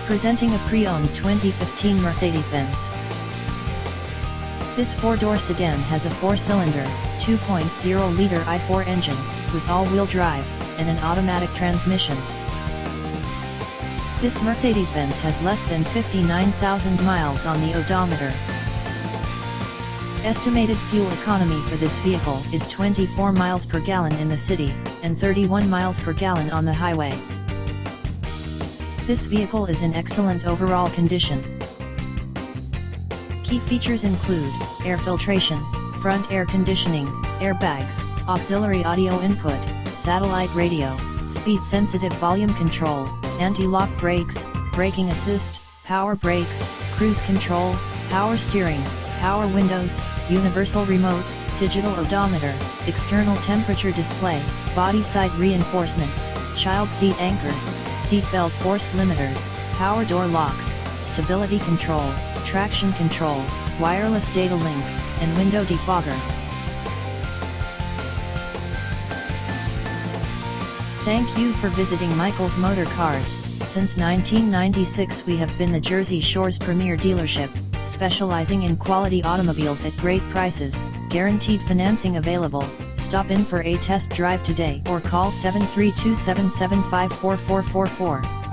Presenting a pre-owned 2015 Mercedes-Benz. This four-door sedan has a four-cylinder, 2.0-liter i4 engine, with all-wheel drive, and an automatic transmission. This Mercedes-Benz has less than 59,000 miles on the odometer. Estimated fuel economy for this vehicle is 24 miles per gallon in the city, and 31 miles per gallon on the highway. This vehicle is in excellent overall condition. Key features include air filtration, front air conditioning, airbags, auxiliary audio input, satellite radio, speed-sensitive volume control, anti-lock brakes, braking assist, power brakes, cruise control, power steering, power windows, universal remote, digital odometer, external temperature display, body side reinforcements, child seat anchors, seatbelt force limiters, power door locks, stability control, traction control, wireless data link, and window defogger. Thank you for visiting Michael's Motorcars. Since 1996 we have been the Jersey Shore's premier dealership, specializing in quality automobiles at great prices, guaranteed financing available. Stop in for a test drive today or call 732-775-4444.